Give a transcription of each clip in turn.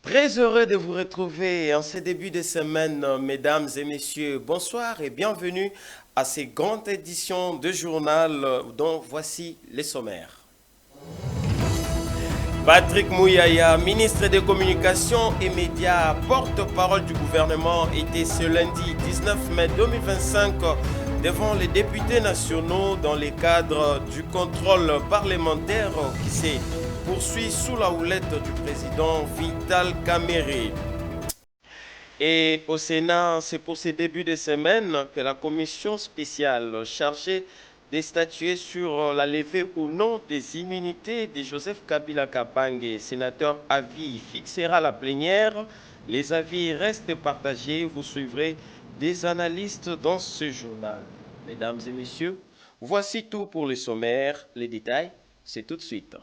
Très heureux de vous retrouver en ce début de semaine, mesdames et messieurs. Bonsoir et bienvenue à ces grandes éditions de journal dont voici les sommaires. Patrick Mouyaya, ministre des Communications et Médias, porte-parole du gouvernement, était ce lundi 19 mai 2025 devant les députés nationaux dans le cadre du contrôle parlementaire qui s'est poursuit sous la houlette du président Vital Kamerhe. Et au Sénat, c'est pour ces débuts de semaine que la commission spéciale chargée de statuer sur la levée ou non des immunités de Joseph Kabila Kabange, sénateur à vie, fixera la plénière. Les avis restent partagés. Vous suivrez des analystes dans ce journal. Mesdames et messieurs, voici tout pour le sommaire. Les détails, c'est tout de suite.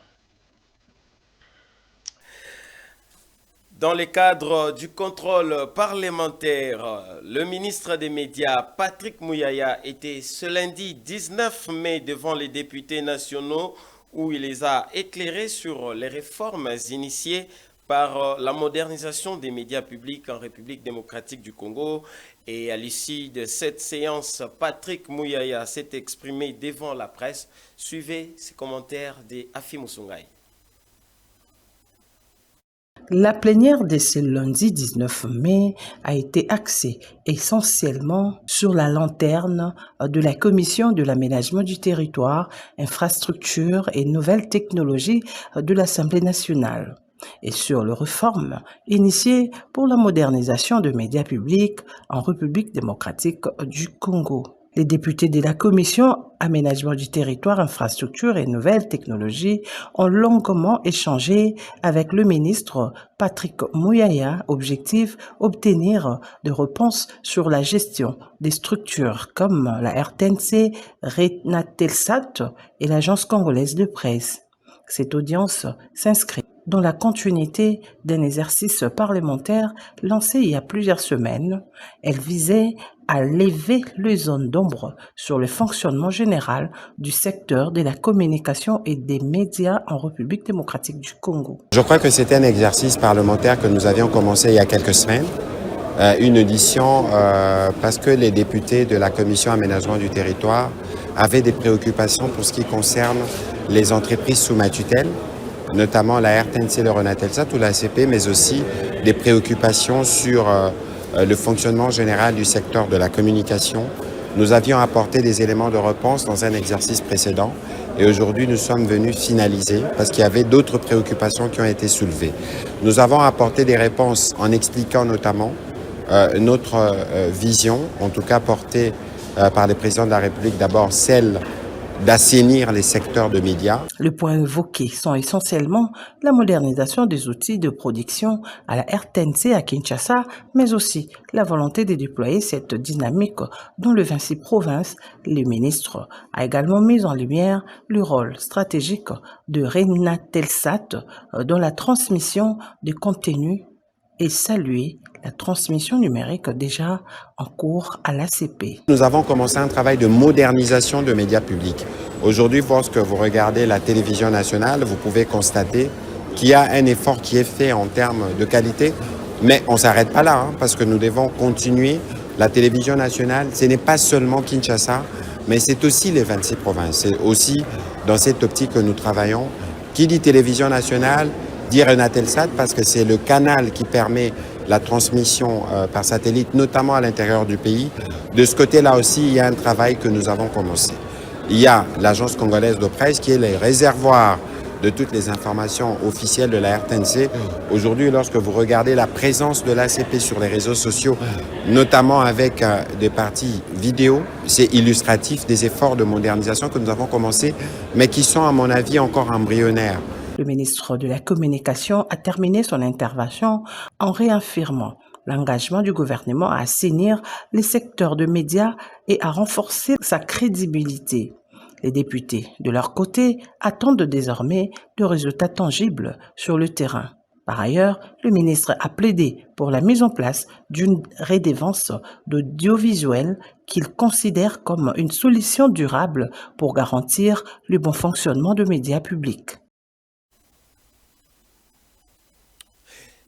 Dans le cadre du contrôle parlementaire, le ministre des Médias, Patrick Mouyaya, était ce lundi 19 mai devant les députés nationaux où il les a éclairés sur les réformes initiées par la modernisation des médias publics en République démocratique du Congo. Et à l'issue de cette séance, Patrick Mouyaya s'est exprimé devant la presse. Suivez ses commentaires d'Afi Moussoungaï. La plénière de ce lundi 19 mai a été axée essentiellement sur la lanterne de la Commission de l'aménagement du territoire, infrastructures et nouvelles technologies de l'Assemblée nationale et sur les réformes initiées pour la modernisation des médias publics en République démocratique du Congo. Les députés de la Commission Aménagement du territoire, infrastructures et nouvelles technologies ont longuement échangé avec le ministre Patrick Mouyaya, objectif obtenir des réponses sur la gestion des structures comme la RTNC, Renatelsat et l'Agence congolaise de presse. Cette audience s'inscrit dans la continuité d'un exercice parlementaire lancé il y a plusieurs semaines. Elle visait à lever les zones d'ombre sur le fonctionnement général du secteur de la communication et des médias en République démocratique du Congo. Je crois que c'était un exercice parlementaire que nous avions commencé il y a quelques semaines, une audition parce que les députés de la Commission aménagement du territoire avaient des préoccupations pour ce qui concerne les entreprises sous ma tutelle, notamment la RTNC, le Renatelsat ou la ACP, mais aussi des préoccupations sur le fonctionnement général du secteur de la communication. Nous avions apporté des éléments de réponse dans un exercice précédent et aujourd'hui nous sommes venus finaliser parce qu'il y avait d'autres préoccupations qui ont été soulevées. Nous avons apporté des réponses en expliquant notamment notre vision, en tout cas portée par les présidents de la République, d'abord celle d'assainir les secteurs de médias. Les points évoqués sont essentiellement la modernisation des outils de production à la RTNC à Kinshasa, mais aussi la volonté de déployer cette dynamique dans les 26 provinces. Le ministre a également mis en lumière le rôle stratégique de Renatelsat dans la transmission des contenus et salué la transmission numérique déjà en cours à l'ACP. Nous avons commencé un travail de modernisation de médias publics. Aujourd'hui, lorsque vous regardez la télévision nationale, vous pouvez constater qu'il y a un effort qui est fait en termes de qualité, mais on ne s'arrête pas là, parce que nous devons continuer. La télévision nationale, ce n'est pas seulement Kinshasa, mais c'est aussi les 26 provinces. C'est aussi dans cette optique que nous travaillons. Qui dit télévision nationale, dit Renatelsat, parce que c'est le canal qui permet la transmission par satellite, notamment à l'intérieur du pays. De ce côté-là aussi, il y a un travail que nous avons commencé. Il y a l'Agence congolaise de presse qui est le réservoir de toutes les informations officielles de la RTNC. Aujourd'hui, lorsque vous regardez la présence de l'ACP sur les réseaux sociaux, notamment avec des parties vidéo, c'est illustratif des efforts de modernisation que nous avons commencés, mais qui sont, à mon avis, encore embryonnaires. Le ministre de la Communication a terminé son intervention en réaffirmant l'engagement du gouvernement à assainir les secteurs de médias et à renforcer sa crédibilité. Les députés, de leur côté, attendent désormais de résultats tangibles sur le terrain. Par ailleurs, le ministre a plaidé pour la mise en place d'une redevance d'audiovisuel qu'il considère comme une solution durable pour garantir le bon fonctionnement des médias publics.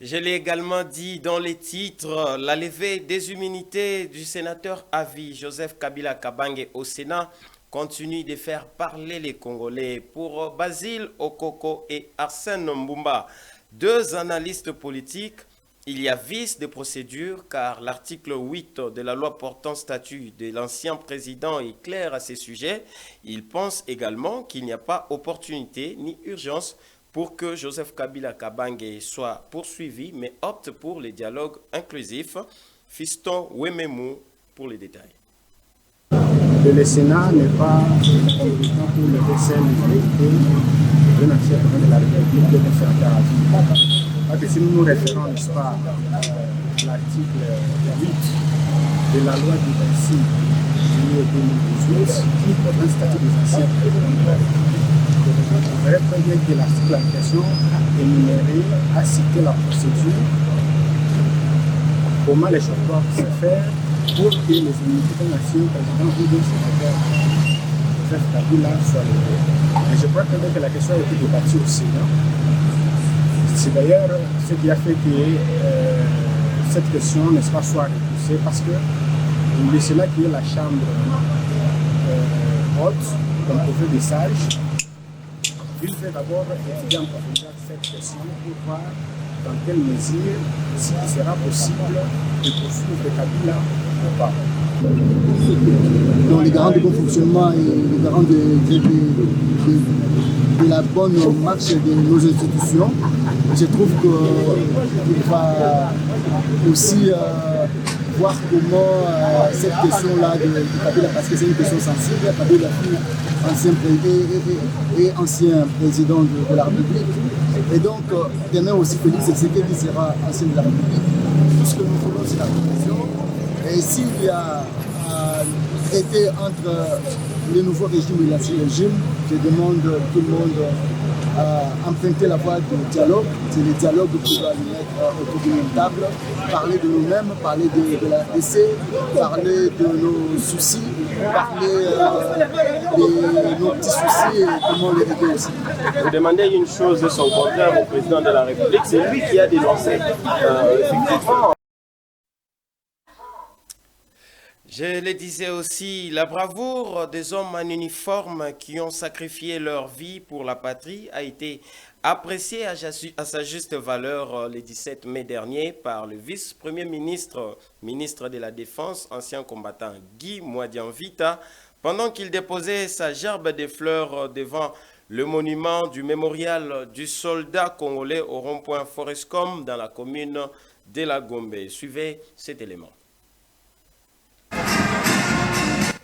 Je l'ai également dit dans les titres, la levée des immunités du sénateur à vie Joseph Kabila Kabange au Sénat continue de faire parler les Congolais. Pour Basile Okoko et Arsène Mbumba, deux analystes politiques, il y a vice de procédure car l'article 8 de la loi portant statut de l'ancien président est clair à ces sujets. Ils pensent également qu'il n'y a pas opportunité ni urgence pour que Joseph Kabila Kabange soit poursuivi, mais opte pour les dialogues inclusifs. Fiston Wememu pour les détails. Le Sénat n'est pas compétent pour le décès de l'ancien président de la République de faire parce que si nous nous référons, n'est-ce pas, à l'article 8 de la loi du 26 juillet 2018 qui porte un statut des anciens présidents de la République, vous verrez très bien que l'article en question énuméré a cité la procédure, comment les choses doivent se faire pour que les immunités d'un ancien président ou d'un sénateur Joseph Kabila soient levées. Et je crois que la question a été débattue au Sénat. C'est d'ailleurs ce qui a fait que cette question, n'est-ce pas, soit repoussée, parce que le Sénat, qui est la chambre haute, composée des sages, il fait d'abord étudier en profondeur cette question pour voir dans quelle mesure il sera possible de poursuivre Kabila ou pas. Dans les garants de bon fonctionnement et les garants de la bonne marche de nos institutions, je trouve qu'il va aussi voir comment cette question-là de Kabila, parce que c'est une question sensible, Kabila fut ancien président de la République. Et donc, demain aussi, Félix Tshisekedi sera ancien de la République. Tout ce que nous voulons, c'est la protection. Et s'il y a traité entre le nouveau régime et l'ancien régime, je demande tout le monde à emprunter la voie du dialogue. C'est le dialogue qui doit nous mettre autour d'une table, parler de nous-mêmes, parler de la RDC, parler de nos soucis, parler de nos petits soucis et comment les régler aussi. Vous demandez une chose de son contraire au président de la République, c'est lui qui a dénoncé effectivement. Je le disais aussi, la bravoure des hommes en uniforme qui ont sacrifié leur vie pour la patrie a été appréciée à sa juste valeur le 17 mai dernier par le vice-premier ministre, ministre de la Défense, ancien combattant Guy Mwadianvita, pendant qu'il déposait sa gerbe de fleurs devant le monument du mémorial du soldat congolais au rond-point Forescom dans la commune de la Gombe. Suivez cet élément.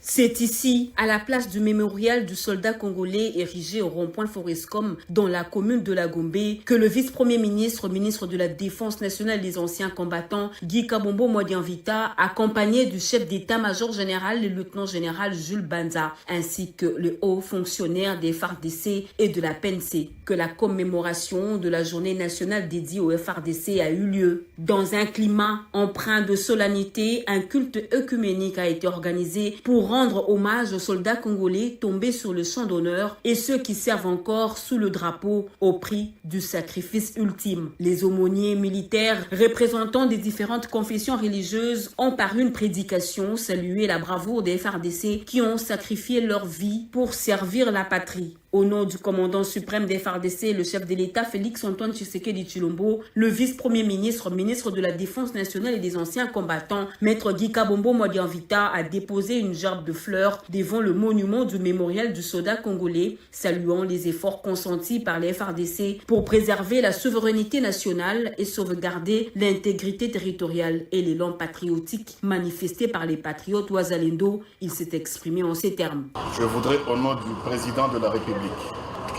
C'est ici, à la place du mémorial du soldat congolais érigé au rond-point Forescom dans la commune de la Gombe, que le vice-premier ministre, ministre de la Défense nationale et des anciens combattants, Guy Kabombo Mwadianvita, accompagné du chef d'état-major général, le lieutenant-général Jules Banza, ainsi que le haut fonctionnaire des FARDC et de la PNC, que la commémoration de la journée nationale dédiée au FARDC a eu lieu. Dans un climat empreint de solennité, un culte œcuménique a été organisé pour rendre hommage aux soldats congolais tombés sur le champ d'honneur et ceux qui servent encore sous le drapeau au prix du sacrifice ultime. Les aumôniers militaires représentant des différentes confessions religieuses ont par une prédication salué la bravoure des FARDC qui ont sacrifié leur vie pour servir la patrie. Au nom du commandant suprême des FARDC, le chef de l'État Félix-Antoine Tshisekedi Tshilombo, le vice-premier ministre, ministre de la Défense nationale et des anciens combattants, maître Guy Kabombo Mwadianvita, a déposé une gerbe de fleurs devant le monument du mémorial du soldat congolais, saluant les efforts consentis par les FARDC pour préserver la souveraineté nationale et sauvegarder l'intégrité territoriale et l'élan patriotique manifesté par les patriotes Ouazalendo. Il s'est exprimé en ces termes. Je voudrais, au nom du président de la République,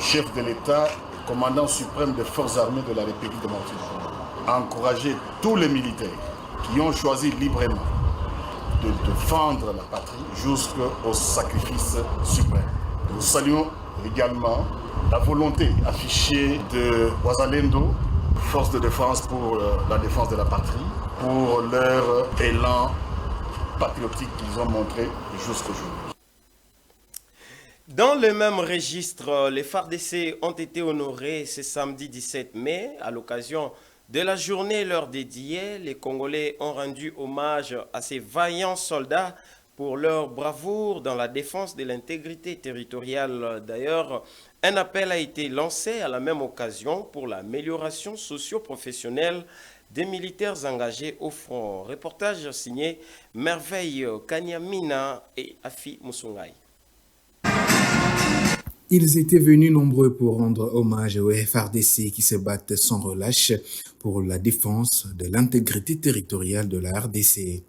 chef de l'État, commandant suprême des forces armées de la République de Martinique, encourager tous les militaires qui ont choisi librement de défendre la patrie jusqu'au sacrifice suprême. Nous saluons également la volonté affichée de Ouazalendo, force de défense pour la défense de la patrie, pour leur élan patriotique qu'ils ont montré jusqu'aujourd'hui. Dans le même registre, les FARDC ont été honorés ce samedi 17 mai à l'occasion de la journée leur dédiée, les Congolais ont rendu hommage à ces vaillants soldats pour leur bravoure dans la défense de l'intégrité territoriale. D'ailleurs, un appel a été lancé à la même occasion pour l'amélioration socio-professionnelle des militaires engagés au front. Reportage signé Merveille Kanyamina et Afi Musungai. Ils étaient venus nombreux pour rendre hommage aux FARDC qui se battent sans relâche pour la défense de l'intégrité territoriale de la RDC.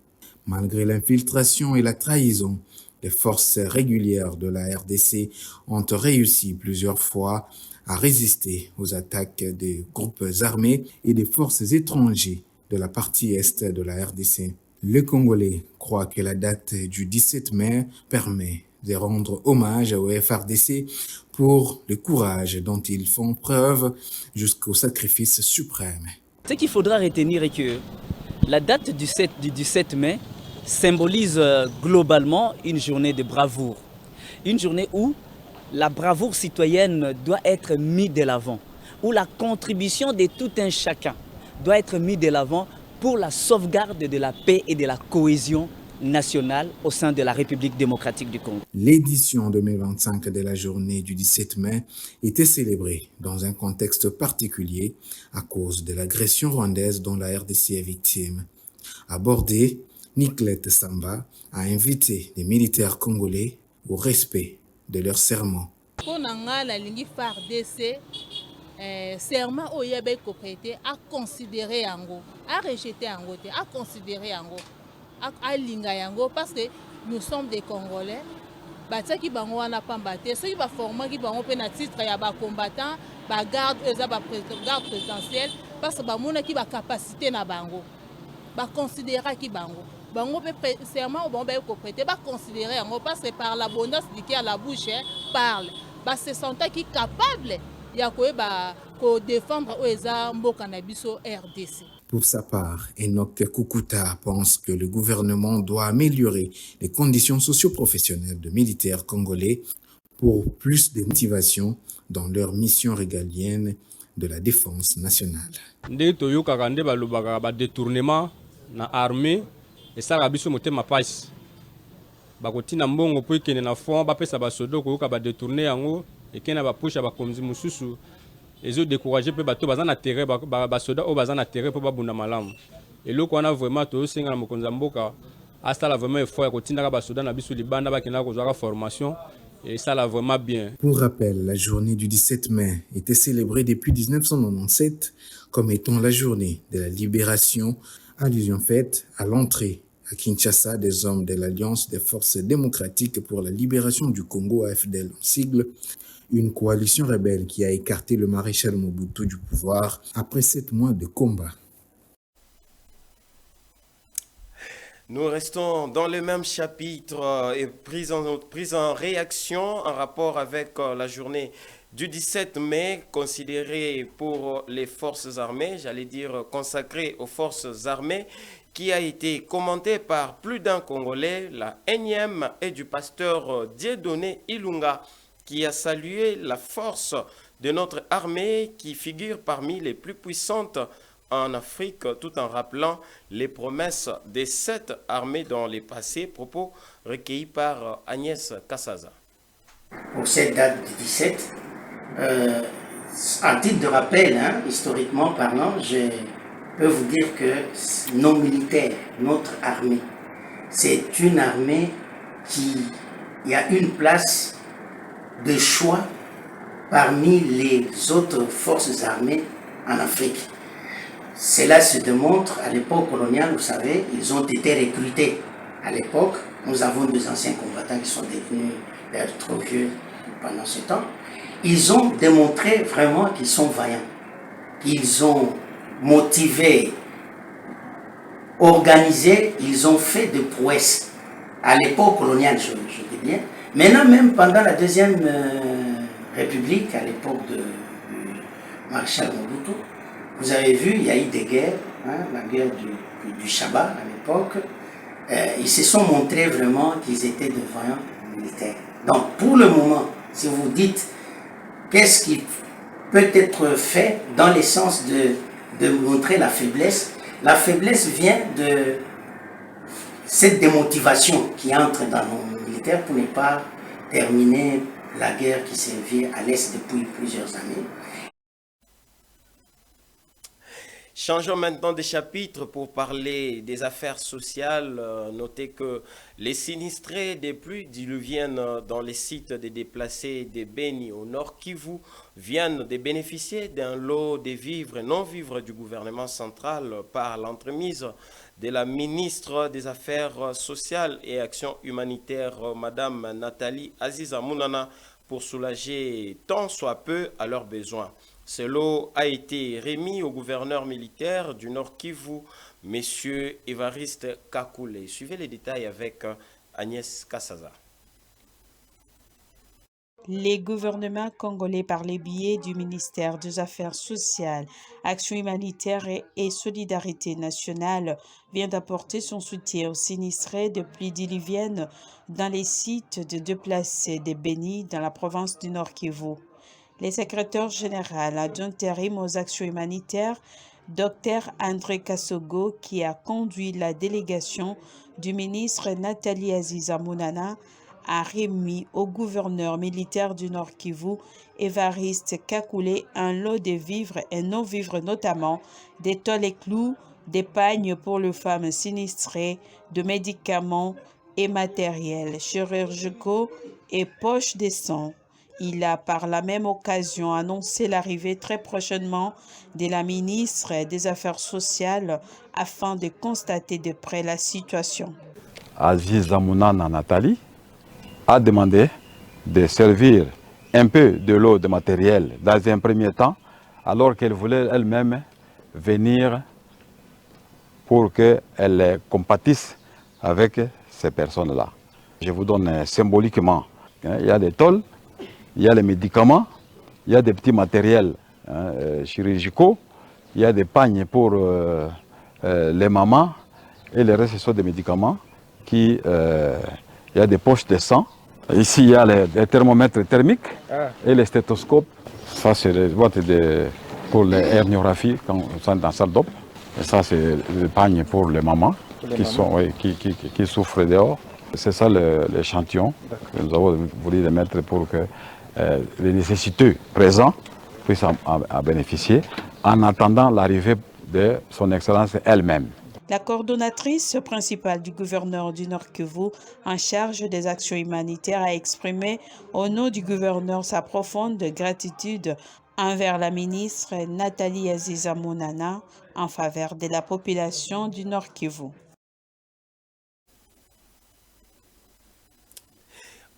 Malgré l'infiltration et la trahison, les forces régulières de la RDC ont réussi plusieurs fois à résister aux attaques des groupes armés et des forces étrangères de la partie est de la RDC. Les Congolais croient que la date du 17 mai permet de rendre hommage aux FARDC pour le courage dont ils font preuve jusqu'au sacrifice suprême. Ce qu'il faudra retenir est que la date du 17 mai symbolise globalement une journée de bravoure. Une journée où la bravoure citoyenne doit être mise de l'avant, où la contribution de tout un chacun doit être mise de l'avant pour la sauvegarde de la paix et de la cohésion nationale au sein de la République démocratique du Congo. L'édition 2025 de la journée du 17 mai était célébrée dans un contexte particulier à cause de l'agression rwandaise dont la RDC est victime. Abordée, Nicolette Samba a invité les militaires congolais au respect de leur serment. Pour la ligne FARDC, serment au Yébé Kopété a considéré Yango, a rejeté Yango, a considéré Yango, a linga Yango parce que nous sommes des Congolais. Batia qui bango wana pambaté, ceux qui va former qui bango pe na titre ya ba combattant, ba garde garde présidentielle parce que ba mona qui ba capacité na bango. Ba considérer qui bango. Bango pe serment au bango ko prêter ba considérer yango parce que par l'abondance qui à la bouche parle. Ba se sentent qui capable ya ko défendre oeza mboka na biso RDC. Pour sa part, Enoch Kukuta pense que le gouvernement doit améliorer les conditions socio-professionnelles de militaires congolais pour plus de motivation dans leur mission régalienne de la défense nationale. Nde toyokaka nde balobaka ba détournement na armée esala biso motema pasi bakotina mbongo po ikene na fond bapesa basoda koyoka ba détourner yango ekena bapusha bakonzi mosusu ezo décourager pe bato baza na terrain basoda o baza na terrain po babunda malamu eloko wana vraiment toyosenga na mokonzi mboka asala vraiment effort ya kotindaka basoda na biso libanda bakenda kozwaka formation et ça l'a vraiment bien. Pour rappel, la journée du 17 mai était célébrée depuis 1997 comme étant la journée de la libération, allusion faite à l'entrée à Kinshasa des hommes de l'Alliance des forces démocratiques pour la libération du Congo, AFDL en sigle, une coalition rebelle qui a écarté le maréchal Mobutu du pouvoir après 7 mois de combat. Nous restons dans le même chapitre et prise en réaction en rapport avec la journée du 17 mai, considérée pour les forces armées, j'allais dire consacrée aux forces armées, qui a été commentée par plus d'un Congolais, la énième est du pasteur Dieudonné Ilunga, qui a salué la force de notre armée qui figure parmi les plus puissantes en Afrique, tout en rappelant les promesses des 7 armées dans les passés, propos recueillis par Agnès Kassaza. Pour cette date du 17, en titre de rappel, historiquement parlant, je peux vous dire que nos militaires, notre armée, c'est une armée qui a une place de choix parmi les autres forces armées en Afrique. Cela se démontre à l'époque coloniale, vous savez, ils ont été recrutés. À l'époque, nous avons des anciens combattants qui sont devenus trop vieux pendant ce temps. Ils ont démontré vraiment qu'ils sont vaillants. Ils ont motivé, organisé, ils ont fait de prouesses. À l'époque coloniale, je dis bien. Maintenant, même pendant la Deuxième République, à l'époque du maréchal Mobutu, vous avez vu, il y a eu des guerres, la guerre du Chaba à l'époque. Ils se sont montrés vraiment qu'ils étaient de vaillants militaires. Donc, pour le moment, si vous dites qu'est-ce qui peut être fait dans le sens de de montrer la faiblesse. La faiblesse vient de cette démotivation qui entre dans nos militaires pour ne pas terminer la guerre qui sévit à l'Est depuis plusieurs années. Changeons maintenant de chapitre pour parler des affaires sociales. Notez que les sinistrés des pluies diluviennes dans les sites des déplacés de Beni au Nord Kivu viennent de bénéficier d'un lot de vivres et non-vivres du gouvernement central par l'entremise de la ministre des Affaires sociales et Actions humanitaires, Madame Nathalie Aziza Mounana, pour soulager tant soit peu à leurs besoins. Ce lot a été remis au gouverneur militaire du Nord Kivu, M. Évariste Kakule. Suivez les détails avec Agnès Kassaza. Les gouvernements congolais, par les biais du ministère des Affaires sociales, Action humanitaire et Solidarité nationale, vient d'apporter son soutien aux sinistrés de pluies diluviennes dans les sites de déplacés de Beni dans la province du Nord Kivu. Le secrétaire général d'intérim aux actions humanitaires, Dr André Kassogo, qui a conduit la délégation du ministre Nathalie Aziza Mounana, a remis au gouverneur militaire du Nord Kivu, Évariste Kakule, un lot de vivres et non-vivres, notamment des tôles et clous, des pagnes pour les femmes sinistrées, de médicaments et matériels chirurgicaux et poches de sang. Il a par la même occasion annoncé l'arrivée très prochainement de la ministre des Affaires sociales afin de constater de près la situation. Aziza Mounana Nathalie a demandé de servir un peu de l'eau de matériel dans un premier temps, alors qu'elle voulait elle-même venir pour qu'elle compatisse avec ces personnes-là. Je vous donne symboliquement, il y a des tôles, il y a les médicaments, il y a des petits matériels chirurgicaux, il y a des pagnes pour les mamans et le reste ce sont des médicaments il y a des poches de sang. Ici il y a les thermomètres thermiques et les stéthoscopes. Ça c'est les boîtes pour les herniographies quand on est dans la salle d'op. Et ça c'est les pagnes pour les mamans qui souffrent dehors. C'est ça l'échantillon que nous avons voulu les mettre pour que les nécessiteux présents puissent en bénéficier en attendant l'arrivée de son Excellence elle-même. La coordonnatrice principale du gouverneur du Nord Kivu en charge des actions humanitaires a exprimé au nom du gouverneur sa profonde gratitude envers la ministre Nathalie Aziza Mounana en faveur de la population du Nord Kivu.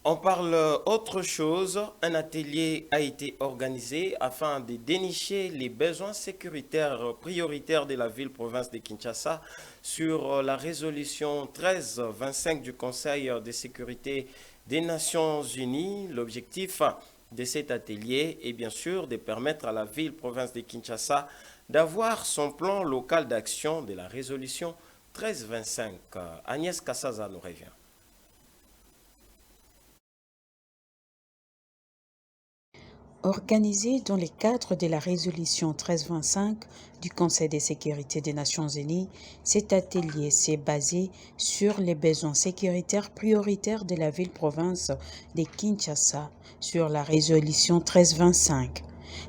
On parle autre chose. Un atelier a été organisé afin de dénicher les besoins sécuritaires prioritaires de la ville-province de Kinshasa sur la résolution 1325 du Conseil de sécurité des Nations Unies. L'objectif de cet atelier est bien sûr de permettre à la ville-province de Kinshasa d'avoir son plan local d'action de la résolution 1325. Agnès Kassaza nous revient. Organisé dans le cadre de la résolution 1325 du Conseil de sécurité des Nations Unies, cet atelier s'est basé sur les besoins sécuritaires prioritaires de la ville-province de Kinshasa sur la résolution 1325.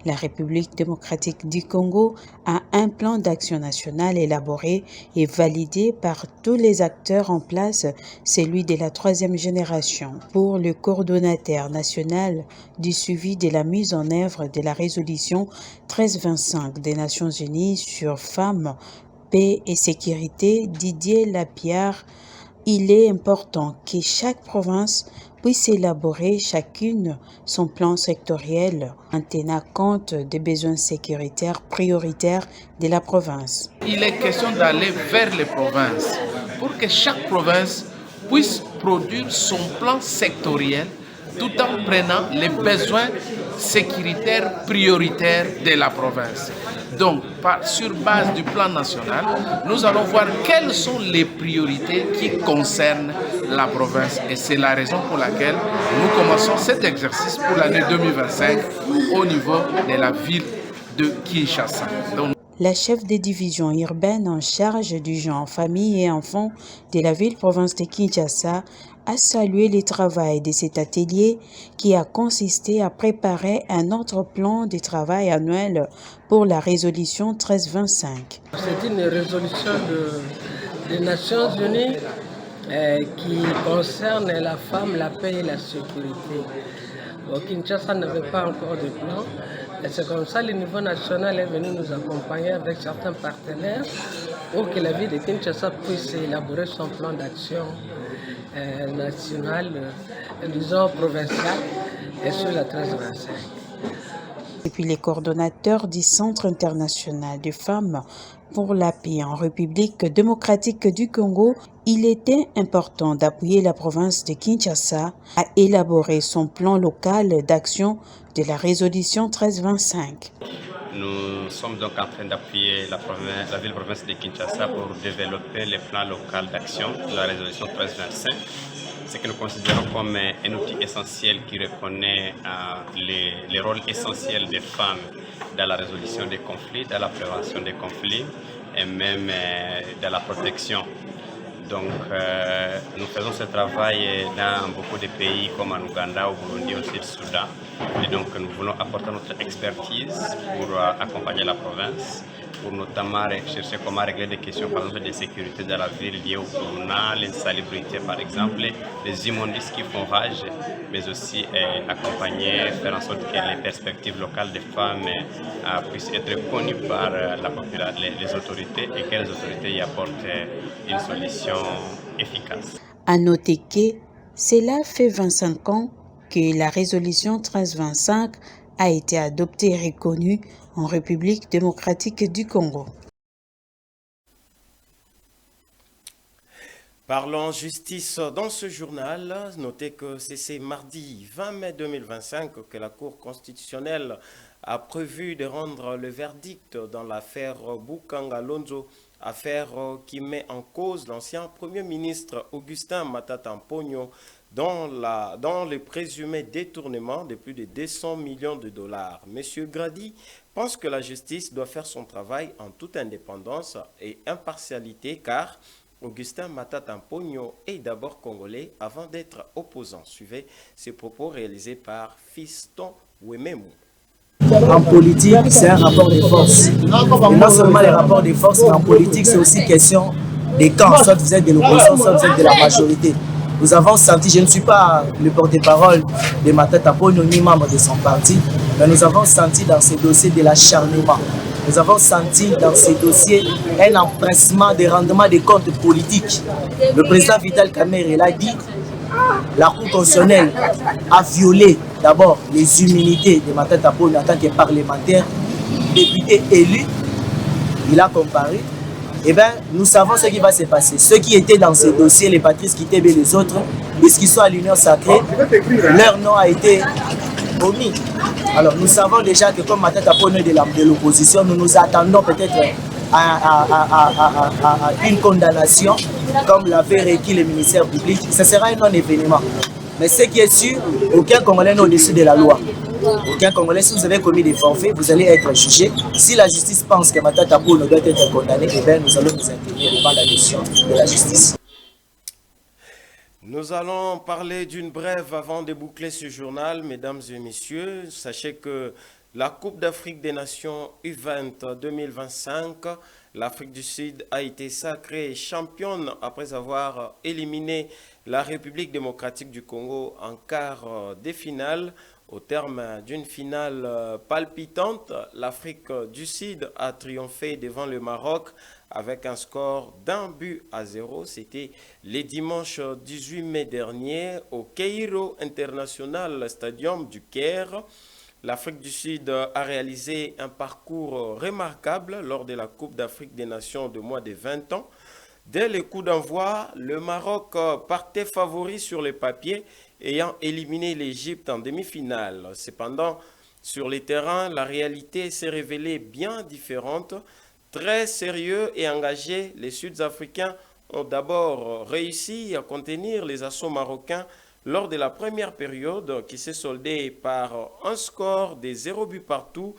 La République démocratique du Congo a un plan d'action national élaboré et validé par tous les acteurs en place, celui de la troisième génération, pour le coordonnateur national du suivi de la mise en œuvre de la résolution 1325 des Nations Unies sur femmes, paix et sécurité, Didier Lapierre. Il est important que chaque province puisse élaborer chacune son plan sectoriel en tenant compte des besoins sécuritaires prioritaires de la province. Il est question d'aller vers les provinces pour que chaque province puisse produire son plan sectoriel tout en prenant les besoins sécuritaires prioritaires de la province. Donc, sur base du plan national, nous allons voir quelles sont les priorités qui concernent la province. Et c'est la raison pour laquelle nous commençons cet exercice pour l'année 2025 au niveau de la ville de Kinshasa. Donc, la chef des divisions urbaines en charge du genre famille et enfants de la ville-province de Kinshasa, a salué le travail de cet atelier qui a consisté à préparer un autre plan de travail annuel pour la résolution 1325. C'est une résolution des Nations Unies qui concerne la femme, la paix et la sécurité. Au Kinshasa n'avait pas encore de plan. Et c'est comme ça que le niveau national est venu nous accompagner avec certains partenaires pour que la ville de Kinshasa puisse élaborer son plan d'action national, disons provincial, et sur la 1325. Et puis les coordonnateurs du Centre international de femmes pour la paix en République démocratique du Congo, il était important d'appuyer la province de Kinshasa à élaborer son plan local d'action de la résolution 1325. Nous sommes donc en train d'appuyer la ville-province de Kinshasa pour développer le plan local d'action de la résolution 1325, ce que nous considérons comme un outil essentiel qui reconnaît les rôles essentiels des femmes dans la résolution des conflits, dans la prévention des conflits et même dans la protection. Donc nous faisons ce travail dans beaucoup de pays comme en Ouganda, au Burundi, au Sud-Soudan. Et donc nous voulons apporter notre expertise pour accompagner la province, pour notamment chercher comment régler des questions par exemple de sécurité de la ville liées au climat, l'insalubrité par exemple, les immondices qui font rage, mais aussi accompagner, faire en sorte que les perspectives locales des femmes puissent être connues par les autorités et que les autorités y apportent une solution efficace. À noter que cela fait 25 ans que la résolution 1325 a été adoptée et reconnue en République démocratique du Congo. Parlons justice dans ce journal. Notez que c'est mardi 20 mai 2025 que la Cour constitutionnelle a prévu de rendre le verdict dans l'affaire Bukanga Lonzo, affaire qui met en cause l'ancien Premier ministre Augustin Matata Mponyo dans le présumé détournement de plus de 200 millions de dollars. Monsieur Grady pense que la justice doit faire son travail en toute indépendance et impartialité car Augustin Matata Mponyo est d'abord congolais avant d'être opposant. Suivez ces propos réalisés par Fiston Wememu. En politique, c'est un rapport de force. Et non seulement les rapports de force, mais en politique, c'est aussi question des camps. Soit vous êtes de l'opposition, soit vous êtes de la majorité. Nous avons senti, je ne suis pas le porte-parole de Matata Mponyo ni membre de son parti, mais nous avons senti dans ces dossiers de l'acharnement. Nous avons senti dans ces dossiers un empressement des rendements des comptes politiques. Le président Vital Kamerhe l'a dit, la Cour constitutionnelle a violé d'abord les immunités de Matata Mponyo en tant que parlementaire, député élu. Il a comparé. Eh bien, nous savons ce qui va se passer. Ceux qui étaient dans ces dossiers, les Patrice Kitebe et les autres, puisqu'ils sont à l'Union sacrée, leur nom a été omis. Alors, nous savons déjà que comme Matata Mponyo de l'opposition, nous nous attendons peut-être à une condamnation, comme l'avait requis le ministère public. Ce sera un non-événement. Mais ce qui est sûr, aucun Congolais n'est au-dessus de la loi. Aucun Congolais, si vous avez commis des forfaits, vous allez être jugé. Si la justice pense que Matata Mponyo doit être condamné, eh bien, nous allons nous intervenir devant la décision de la justice. Nous allons parler d'une brève avant de boucler ce journal, mesdames et messieurs. Sachez que la Coupe d'Afrique des Nations U20 2025, l'Afrique du Sud a été sacrée championne après avoir éliminé la République démocratique du Congo en quart des finales. Au terme d'une finale palpitante, l'Afrique du Sud a triomphé devant le Maroc avec un score d'1-0. C'était le dimanche 18 mai dernier au Cairo International Stadium du Caire. L'Afrique du Sud a réalisé un parcours remarquable lors de la Coupe d'Afrique des Nations de moins de 20 ans. Dès le coup d'envoi, le Maroc partait favori sur les papiers, ayant éliminé l'Égypte en demi-finale. Cependant, sur les terrains, la réalité s'est révélée bien différente. Très sérieux et engagés, les Sud-Africains ont d'abord réussi à contenir les assauts marocains lors de la première période qui s'est soldée par un score de 0 but partout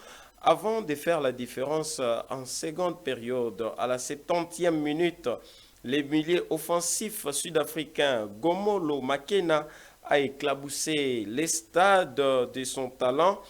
avant de faire la différence en seconde période. À la 70e minute, les milieux offensifs sud-africains Gomolo Makena a éclaboussé les stades de son talent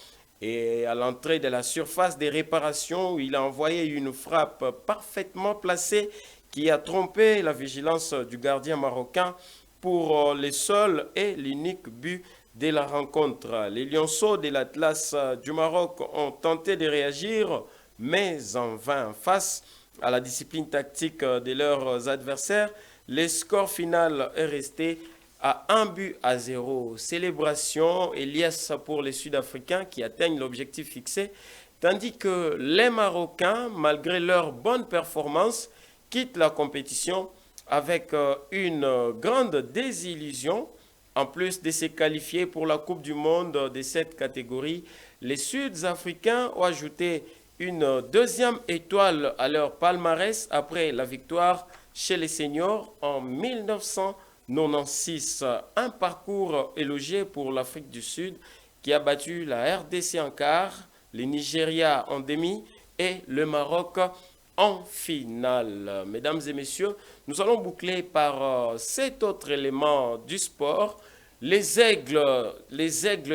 et à l'entrée de la surface des réparations, il a envoyé une frappe parfaitement placée qui a trompé la vigilance du gardien marocain pour le seul et l'unique but de la rencontre. Les Lionceaux de l'Atlas du Maroc ont tenté de réagir, mais en vain. Face à la discipline tactique de leurs adversaires, le score final est resté à 1-0. Célébration, Elias pour les Sud-Africains qui atteignent l'objectif fixé, tandis que les Marocains, malgré leur bonne performance, quittent la compétition avec une grande désillusion. En plus de se qualifier pour la Coupe du Monde de cette catégorie, les Sud-Africains ont ajouté une deuxième étoile à leur palmarès après la victoire chez les seniors en 1996. Un parcours élogié pour l'Afrique du Sud qui a battu la RDC en quart, le Nigeria en demi et le Maroc en finale. Mesdames et messieurs, nous allons boucler par cet autre élément du sport. Les aigles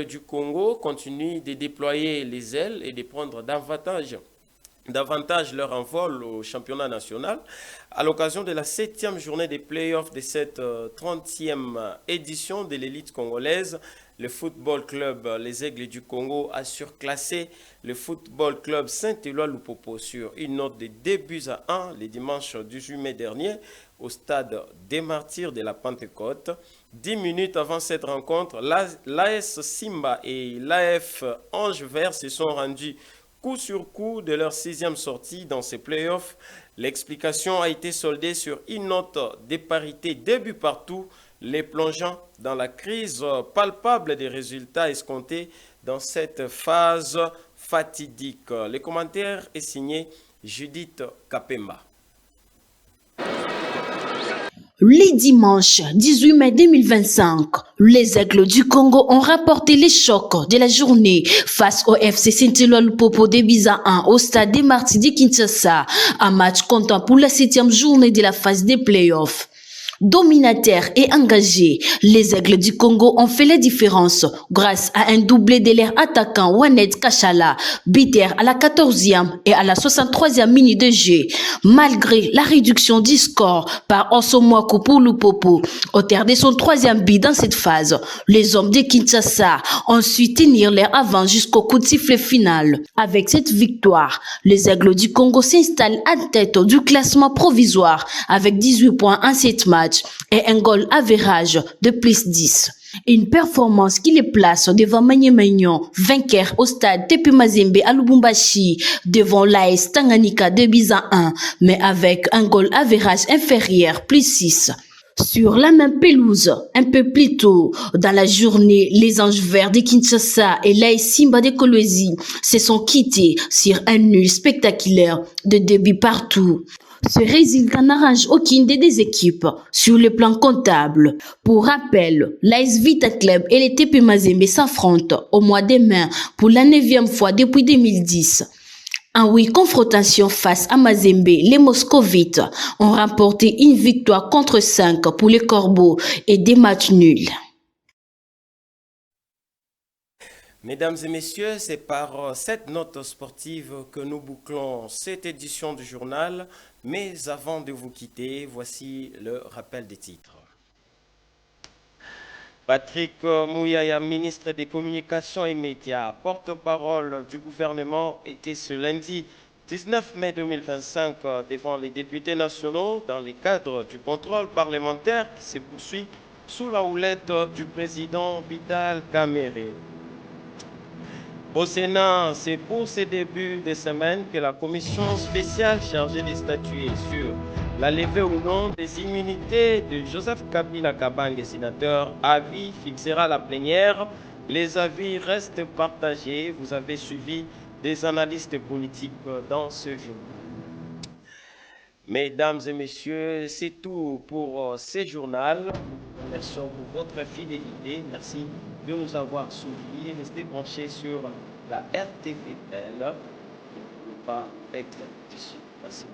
du Congo continuent de déployer les ailes et de prendre davantage leur envol au championnat national. À l'occasion de la 7e journée des playoffs de cette 30e édition de l'élite congolaise, le football club Les Aigles du Congo a surclassé le football club Saint-Éloi-Lupopo sur une note de 2-1 le dimanche 18 mai dernier au stade des Martyrs de la Pentecôte. 10 minutes avant cette rencontre, l'AS Simba et l'AF Ange Vert se sont rendus coup sur coup de leur 6e sortie dans ces playoffs. L'explication a été soldée sur une note de parité 2 buts partout, les plongeant dans la crise palpable des résultats escomptés dans cette phase fatidique. Le commentaire est signé Judith Kapemba. Les dimanches 18 mai 2025, les Aigles du Congo ont rapporté les chocs de la journée face au FC Saint-Éloi-Lupopo de Biza 1 au stade des Martyrs de Kinshasa, un match comptant pour la 7e journée de la phase des playoffs. Dominataires et engagés, les Aigles du Congo ont fait la différence grâce à un doublé de leur attaquant Wanet Kachala, buteur à la 14e et à la 63e minute de jeu. Malgré la réduction du score par Osomwaku pour Lupopo, au terme de son 3e but dans cette phase, les hommes de Kinshasa ont su tenir leur avant jusqu'au coup de sifflet final. Avec cette victoire, les Aigles du Congo s'installent à tête du classement provisoire avec 18 points en 7 matchs et un goal average de plus 10. Une performance qui les place devant Magné-Magnon, vainqueur au stade Tepe Mazembe à Lubumbashi, devant l'AS Tanganyika de Biza 1, mais avec un goal average inférieur, plus 6. Sur la même pelouse, un peu plus tôt dans la journée, les Anges Verts de Kinshasa et l'AS Simba de Kolwezi se sont quittés sur un nul spectaculaire de 2 buts partout. Ce résultat n'arrange aucune des deux équipes sur le plan comptable. Pour rappel, l'AS Vita Club et les TP Mazembe s'affrontent au mois de mai pour la 9e fois depuis 2010. En 8 confrontations face à Mazembe, les Moscovites ont remporté une victoire contre 5 pour les Corbeaux et des matchs nuls. Mesdames et messieurs, c'est par cette note sportive que nous bouclons cette édition du journal. Mais avant de vous quitter, voici le rappel des titres. Patrick Mouyaya, ministre des Communications et Médias, porte-parole du gouvernement, était ce lundi 19 mai 2025 devant les députés nationaux dans le cadre du contrôle parlementaire qui se poursuit sous la houlette du président Vital Kamerhe. Au Sénat, c'est pour ce début de semaine que la commission spéciale chargée de statuer sur la levée ou non des immunités de Joseph Kabila Kabange, sénateur à vie, fixera la plénière. Les avis restent partagés. Vous avez suivi des analystes politiques dans ce jour. Mesdames et messieurs, c'est tout pour ce journal. Merci pour votre fidélité. Merci de nous avoir suivis. Restez branchés sur la RTVL. pas avec le tissu. Merci.